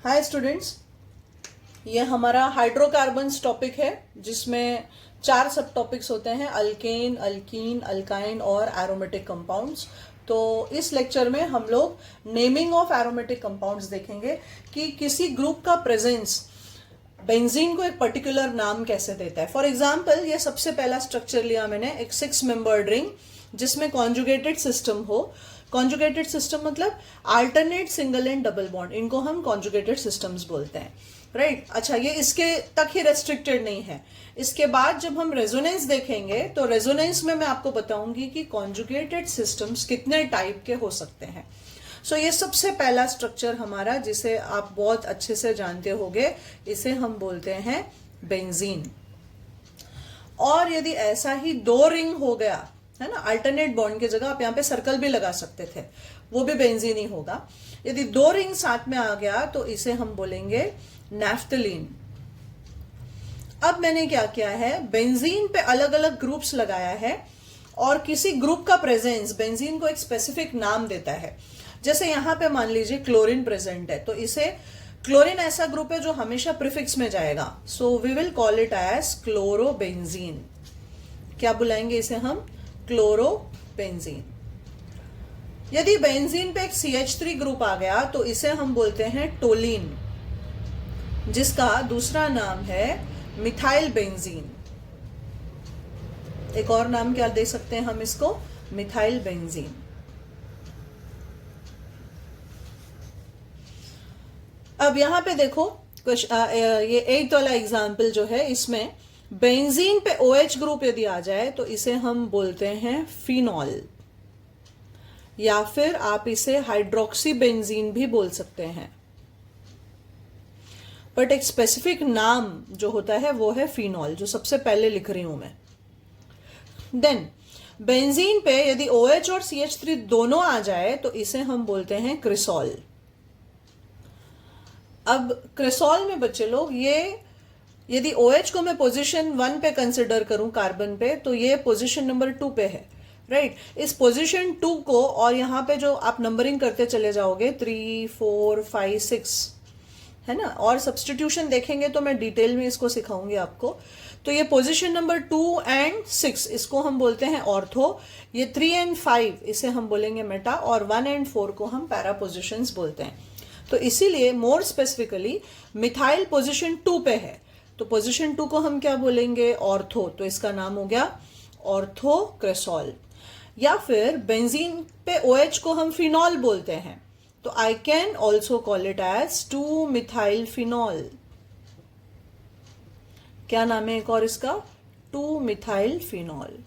Hi students, ये हमारा hydrocarbons topic है जिसमें 4 सब टॉपिक्स होते हैं, अल्केन, अल्कीन, अल्काइन और एरोमेटिक कंपाउंड्स। तो इस लेक्चर में हम लोग नेमिंग ऑफ एरोमेटिक कंपाउंड्स देखेंगे कि किसी ग्रुप का प्रेजेंस बेंजीन को एक पर्टिकुलर नाम कैसे देता है। फॉर एग्जाम्पल, ये सबसे पहला स्ट्रक्चर लिया मैंने, एक 6 मेंबर्ड रिंग जिसमें कॉन्जुगेटेड सिस्टम हो। कॉन्जुगेटेड सिस्टम मतलब alternate single and double bond, इनको हम कॉन्जुगेटेड सिस्टम्स बोलते हैं, राइट। अच्छा, ये इसके तक ही रेस्ट्रिक्टेड नहीं है। इसके बाद जब हम रेजोनेंस देखेंगे तो रेजोनेंस में मैं आपको बताऊंगी कि कॉन्जुगेटेड सिस्टम्स कितने टाइप के हो सकते हैं। सो ये सबसे पहला स्ट्रक्चर हमारा, जिसे आप बहुत अच्छे से जानते होंगे, इसे हम बोलते हैं बेंजीन। और यदि ऐसा ही 2 रिंग हो गया है ना, अल्टरनेट बॉन्ड की जगह आप यहाँ पे सर्कल भी लगा सकते थे, वो भी बेंजीन ही होगा। यदि 2 रिंग साथ में आ गया तो इसे हम बोलेंगे नैफ्थलीन। अब मैंने क्या किया है, बेंजीन पे अलग अलग ग्रुप्स लगाया है और किसी ग्रुप का प्रेजेंस बेंजीन को एक स्पेसिफिक नाम देता है। जैसे यहां पे मान लीजिए क्लोरीन प्रेजेंट है, तो इसे क्लोरीन ऐसा ग्रुप है जो हमेशा प्रीफिक्स में जाएगा, so we will call it as chlorobenzene. क्या बुलाएंगे इसे हम? क्लोरोबेंजीन। यदि बेंजीन पे एक CH3 ग्रुप आ गया तो इसे हम बोलते हैं टोलीन, जिसका दूसरा नाम है मिथाइल बेंजीन। एक और नाम क्या दे सकते हैं हम इसको? Methyl benzene. अब यहां पे देखो, ये 8th वाला एग्जाम्पल जो है, इसमें बेंजीन पे OH ग्रुप यदि आ जाए तो इसे हम बोलते हैं फिनॉल, या फिर आप इसे हाइड्रोक्सी बेंजीन भी बोल सकते हैं। बट एक स्पेसिफिक नाम जो होता है वो है फिनॉल, जो सबसे पहले लिख रही हूं मैं। देन बेंजीन पे यदि OH और CH3 दोनों आ जाए तो इसे हम बोलते हैं क्रिसॉल। अब क्रिसॉल में बच्चे लोग, ये यदि OH को मैं पोजीशन 1 पे कंसिडर करूं कार्बन पे, तो ये पोजीशन नंबर 2 पे है, राइट। इस पोजीशन 2 को, और यहां पे जो आप नंबरिंग करते चले जाओगे 3, 4, 5, 6 है ना, और सब्सटीट्यूशन देखेंगे तो मैं डिटेल में इसको सिखाऊंगी आपको। तो ये पोजीशन नंबर 2 एंड 6 इसको हम बोलते हैं ऑर्थो, ये 3 एंड 5 इसे हम बोलेंगे मेटा, और 1 एंड 4 को हम पैरा पोजिशंस बोलते हैं। तो इसीलिए मोर स्पेसिफिकली मिथाइल पोजीशन 2 पे है, तो पोजीशन 2 को हम क्या बोलेंगे? ऑर्थो। तो इसका नाम हो गया ऑर्थोक्रेसॉल। या फिर बेंजीन पे OH को हम फिनॉल बोलते हैं, तो I can also call it as 2 methyl phenol. क्या नाम है एक और इसका? 2 मिथाइल फिनॉल।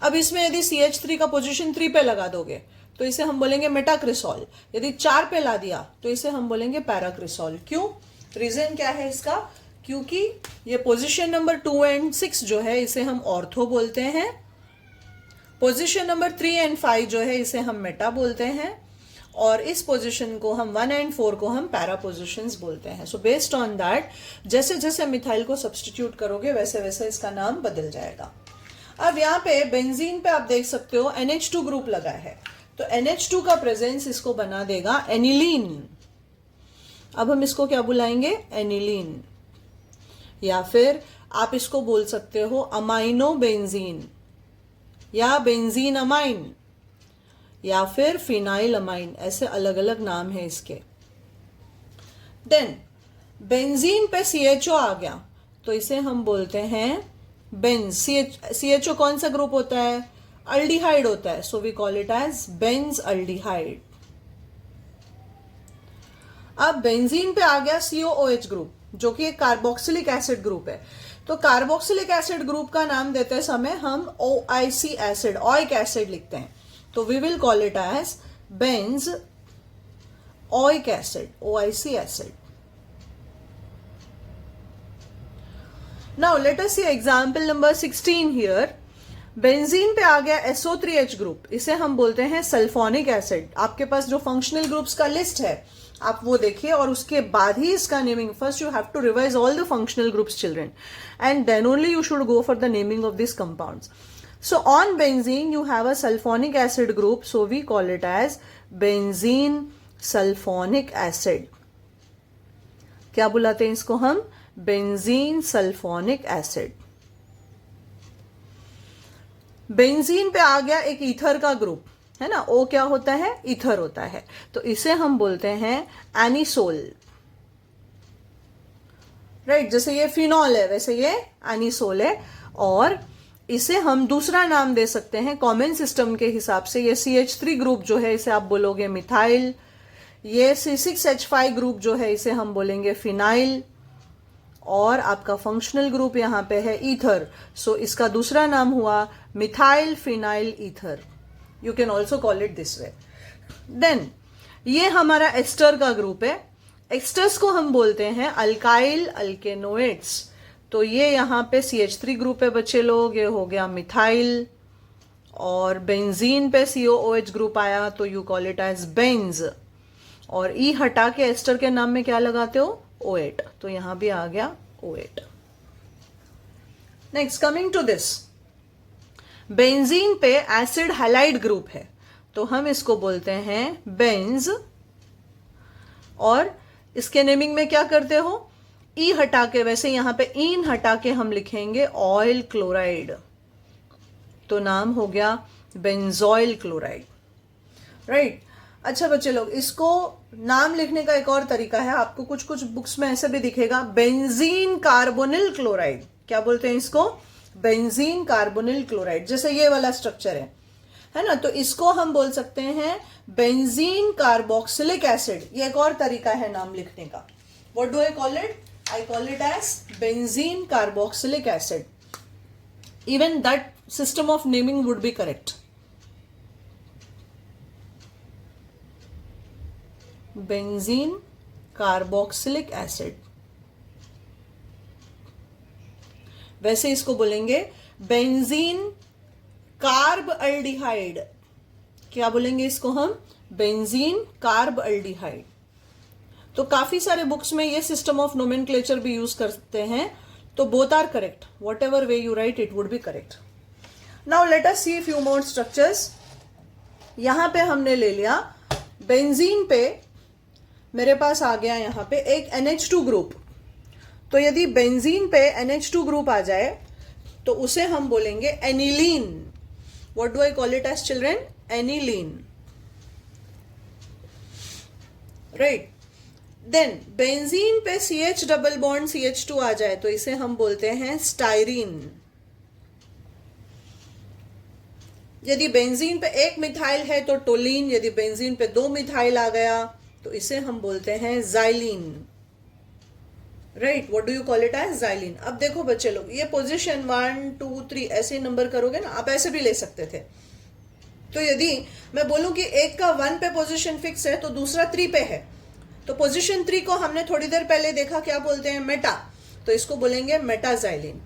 अब इसमें यदि CH3 का पोजीशन 3 पे लगा दोगे तो इसे हम बोलेंगे मेटाक्रिसॉल। यदि 4 पे ला दिया तो इसे हम बोलेंगे पैराक्रिसॉल। क्यों? रीजन क्या है इसका? क्योंकि ये पोजीशन नंबर 2 एंड 6 जो है इसे हम ऑर्थो बोलते हैं, पोजीशन नंबर 3 एंड 5 जो है इसे हम मेटा बोलते हैं, और इस पोजीशन को हम 1 एंड 4 को हम पैरा पोजिशंस बोलते हैं। सो बेस्ड ऑन दैट, जैसे जैसे मिथाइल को सब्सटीट्यूट करोगे वैसे वैसे इसका नाम बदल जाएगा। अब यहाँ पे बेंजीन पे आप देख सकते हो NH2 ग्रुप लगा है, तो NH2 का प्रेजेंस इसको बना देगा एनिलीन। अब हम इसको क्या बुलाएंगे? एनिलीन। या फिर आप इसको बोल सकते हो अमाइनो बेंजीन, या बेंजीन अमाइन, या फिर फिनाइल अमाइन, ऐसे अलग अलग नाम है इसके। देन बेंजीन पे CHO आ गया तो इसे हम बोलते हैं बेंज। CHO कौन सा ग्रुप होता है? अल्डिहाइड होता है, so we call it as benz aldehyde. अब बेंजीन पे आ गया COOH ग्रुप, जो कि एक कार्बोक्सिलिक एसिड ग्रुप है। तो कार्बोक्सिलिक एसिड ग्रुप का नाम देते समय हम OIC एसिड, ओइक एसिड लिखते हैं, तो we will call it as benz oic acid, OIC acid. Now let us see example number 16 here. Benzene पे आ गया SO3H ग्रुप, इसे हम बोलते हैं सल्फोनिक एसिड। आपके पास जो फंक्शनल ग्रुप्स का लिस्ट है आप वो देखिए, और उसके बाद ही इसका naming. First you have to revise all the functional groups children, and then only you should go for the naming of this compounds. So on benzene you have a sulfonic acid group, so we call it as benzene sulfonic acid. क्या बुलाते हैं इसको हम? Benzene sulphonic acid. Benzene पे आ गया एक ether का ग्रुप, है ना, ओ क्या होता है? ईथर होता है, तो इसे हम बोलते हैं एनिसोल। राइट, जैसे ये फिनॉल है वैसे ये एनिसोल है, और इसे हम दूसरा नाम दे सकते हैं कॉमन सिस्टम के हिसाब से। ये CH3 ग्रुप जो है इसे आप बोलोगे मिथाइल, ये C6H5 ग्रुप जो है इसे हम बोलेंगे फिनाइल, और आपका फंक्शनल ग्रुप यहां पे है ईथर, सो इसका दूसरा नाम हुआ methyl phenyl ether. You can also call it this way. Then ये हमारा एस्टर का ग्रुप है। एस्टर्स को हम बोलते हैं अल्काइल अल्केनोइड्स। तो ये यहाँ पे CH3 ग्रुप है बच्चे लोग, ये हो गया मिथाइल, और बेंजीन पे COOH ग्रुप आया तो you call it as benz, और ई हटा के एस्टर के नाम में क्या लगाते हो? O8, तो यहां भी आ गया O8। Next coming to this, benzene पे एसिड हैलाइड ग्रुप है तो हम इसको बोलते हैं बेंज, और इसके नेमिंग में क्या करते हो? ई हटा के, वैसे यहां पे ईन हटा के हम लिखेंगे ऑयल क्लोराइड, तो नाम हो गया बेंजोइल क्लोराइड। राइट। अच्छा बच्चे लोग, इसको नाम लिखने का एक और तरीका है, आपको कुछ कुछ बुक्स में ऐसे भी दिखेगा बेंजीन कार्बोनिल क्लोराइड। क्या बोलते हैं इसको? बेंजीन कार्बोनिल क्लोराइड, जैसे ये वाला स्ट्रक्चर है ना, तो इसको हम बोल सकते हैं बेंजीन कार्बोक्सिलिक एसिड। ये एक और तरीका है नाम लिखने का। What do I call it? I call it as benzene carboxylic acid. Even that system of naming would be correct. Benzene carboxylic acid, वैसे इसको बोलेंगे बेंजीन कार्ब अल्डिहाइड। क्या बोलेंगे इसको हम? Benzene carb aldehyde. तो काफी सारे बुक्स में ये सिस्टम ऑफ नोमेनक्लेचर भी यूज करते हैं, तो both are correct, whatever way you write it would be correct. Now let us see few more structures. यहां पे हमने ले लिया बेंजीन पे, मेरे पास आ गया यहां पे एक NH2 ग्रुप। तो यदि बेंजीन पे NH2 ग्रुप आ जाए तो उसे हम बोलेंगे aniline. What do I call it as children? Aniline. Right. Then benzene पे CH डबल बॉन्ड CH2 आ जाए तो इसे हम बोलते हैं स्टाइरीन। यदि बेंजीन पे एक मिथाइल है तो टोलीन, यदि बेंजीन पे 2 मिथाइल आ गया तो इसे हम बोलते हैं xylene. Right, what do you call it as? Xylene. अब देखो बच्चे लोग, ये पोजीशन 1 2 3 ऐसे नंबर करोगे ना, आप ऐसे भी ले सकते थे। तो यदि मैं बोलूं कि एक का 1 पे पोजीशन फिक्स है तो दूसरा 3 पे है, तो पोजीशन 3 को हमने थोड़ी देर पहले देखा, क्या बोलते हैं? मेटा, तो इसको बोलेंगे मेटाजाइलिन।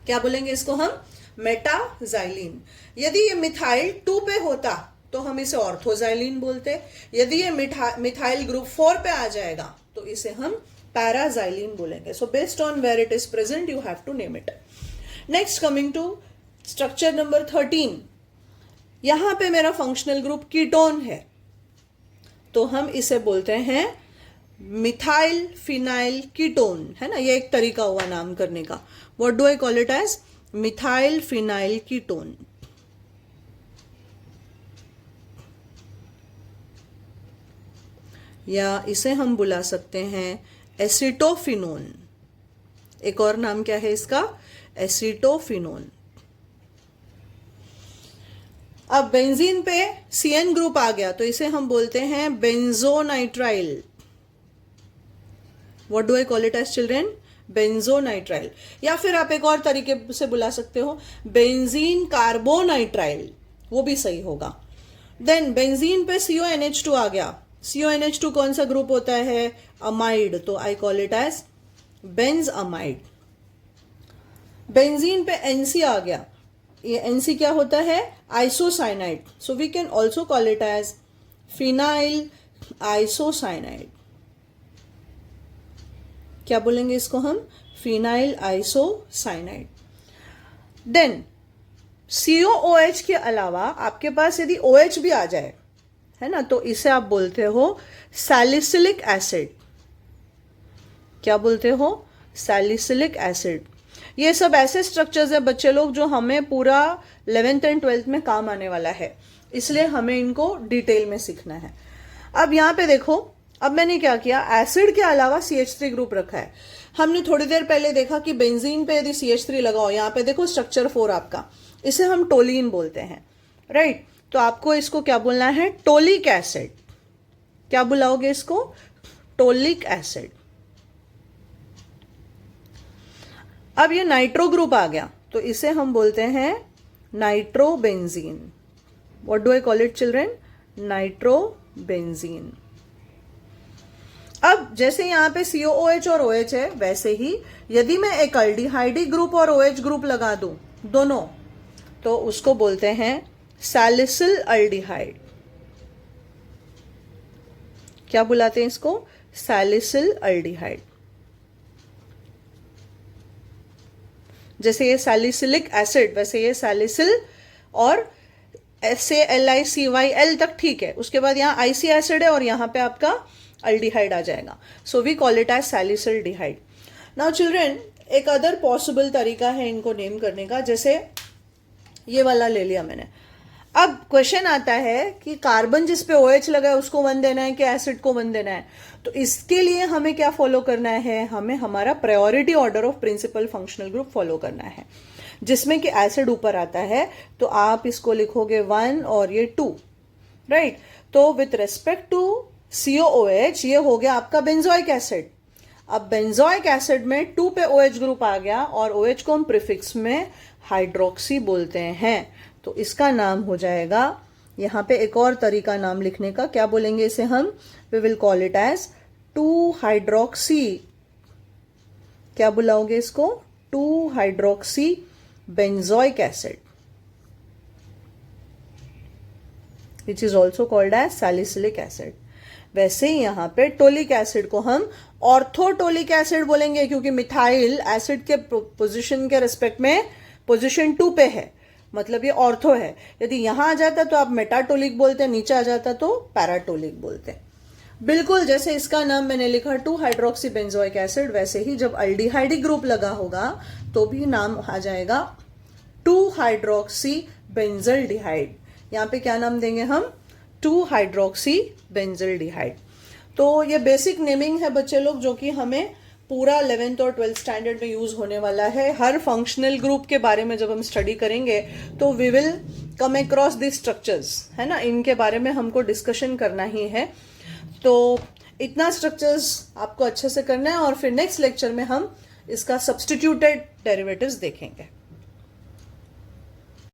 क्या बोलेंगे इसको हम? मेटाजाइलिन। यदि ये मिथाइल 2 पे होता तो हम इसे ऑर्थोजाइलिन बोलते। यदि ये मिथाइल ग्रुप 4 पे आ जाएगा तो इसे हम पैराजाइलिन बोलेंगे। So based on where it is present you have to name it. Next coming to structure number 13, यहां पे मेरा फंक्शनल ग्रुप कीटोन है, तो हम इसे बोलते हैं मिथाइल फिनाइल कीटोन, है ना, ये एक तरीका हुआ नाम करने का। What do I call it as? Methyl phenyl ketone. या इसे हम बुला सकते हैं एसिटोफिनोन। एक और नाम क्या है इसका? एसिटोफिनोन। अब बेंजीन पे CN ग्रुप आ गया तो इसे हम बोलते हैं benzonitrile. What do I call it as children? Benzonitrile. या फिर आप एक और तरीके से बुला सकते हो बेंजीन कार्बोनाइट्राइल, वो भी सही होगा। देन बेंजीन पे CONH2 आ गया। CONH2 कौन सा ग्रुप होता है? अमाइड, तो I call it as benz amide. Benzene पे NC आ गया, ये NC क्या होता है? Isocyanide, so we can also call it as phenyl isocyanide. क्या बोलेंगे इसको हम? Phenyl isocyanide. देन COOH के अलावा आपके पास यदि OH भी आ जाए, है ना, तो इसे आप बोलते हो सैलिसिलिक एसिड। क्या बोलते हो, सैलिसिलिक एसिड। ये सब ऐसे स्ट्रक्चर्स है बच्चे लोग जो हमें पूरा 11th एंड 12th में काम आने वाला है, इसलिए हमें इनको डिटेल में सीखना है। अब यहाँ पे देखो, अब मैंने क्या किया, एसिड के अलावा CH3 ग्रुप रखा है। हमने थोड़ी देर पहले देखा कि बेंजीन पे यदि CH3 लगाओ, यहाँ पे देखो स्ट्रक्चर 4 आपका, इसे हम टोलीन बोलते हैं, राइट। तो आपको इसको क्या बोलना है, टोलिक एसिड। क्या बुलाओगे इसको, टोलिक एसिड। अब ये नाइट्रो ग्रुप आ गया, तो इसे हम बोलते हैं nitrobenzene. What do I call it children, nitrobenzene. अब जैसे यहां पे COOH और OH है, वैसे ही यदि मैं एक अल्डिहाइडी ग्रुप और OH ग्रुप लगा दूं दोनों, तो उसको बोलते हैं सैलिसिल अल्डिहाइड। क्या बुलाते हैं इसको, सैलिसिल अल्डिहाइड। जैसे ये सैलिसिलिक एसिड, वैसे ये सैलिसिल, और SALICYL तक ठीक है। उसके बाद यहाँ IC एसिड है और यहाँ पे आपका अल्डिहाइड आ जाएगा। So we call it as salicylaldehyde. Now children, एक अदर पॉसिबल तरीका है इनको नेम करने का, जैसे ये वाला ले लिया मैंने। अब क्वेश्चन आता है कि कार्बन जिस पे OH लगा है उसको 1 देना है कि एसिड को 1 देना है। तो इसके लिए हमें क्या फॉलो करना है, हमें हमारा priority order of principal functional group follow करना है, जिसमें कि एसिड ऊपर आता है तो आप इसको लिखोगे 1 और ये 2, राइट। तो विथ रेस्पेक्ट टू COOH ये हो गया आपका बेंजोइक एसिड। अब बेंजोइक एसिड में 2 पे OH ग्रुप आ गया और OH को हम प्रीफिक्स में हाइड्रोक्सी बोलते हैं, तो इसका नाम हो जाएगा, यहां पे एक और तरीका नाम लिखने का, क्या बोलेंगे इसे हम, we will call it as 2 hydroxy. क्या बुलाओगे इसको, 2 hydroxy benzoic acid, which is also called as salicylic acid. वैसे ही यहां पे टोलिक एसिड को हम ऑर्थोटोलिक एसिड बोलेंगे, क्योंकि मिथाइल एसिड के पोजीशन के रिस्पेक्ट में पोजीशन 2 पे है, मतलब ये ऑर्थो है। यदि यहां आ जाता तो आप मेटाटोलिक बोलते हैं, नीचे आ जाता तो पैराटोलिक बोलते हैं। बिल्कुल जैसे इसका नाम मैंने लिखा 2 हाइड्रोक्सी बेंजोइक एसिड, वैसे ही जब अल्डिहाइडी ग्रुप लगा होगा तो भी नाम आ जाएगा 2 हाइड्रोक्सी बेंजल डिहाइड। यहां पे क्या नाम देंगे हम, 2 हाइड्रोक्सी बेंजल डिहाइड। तो ये बेसिक नेमिंग है बच्चे लोग, जो कि हमें पूरा 11th और 12th स्टैंडर्ड में यूज होने वाला है। हर फंक्शनल ग्रुप के बारे में जब हम स्टडी करेंगे तो we will come across the structures, है ना, इनके बारे में हमको डिस्कशन करना ही है। तो इतना स्ट्रक्चर्स आपको अच्छे से करना है और फिर नेक्स्ट लेक्चर में हम इसका सब्स्टिट्यूटेड डेरिवेटिव्स देखेंगे।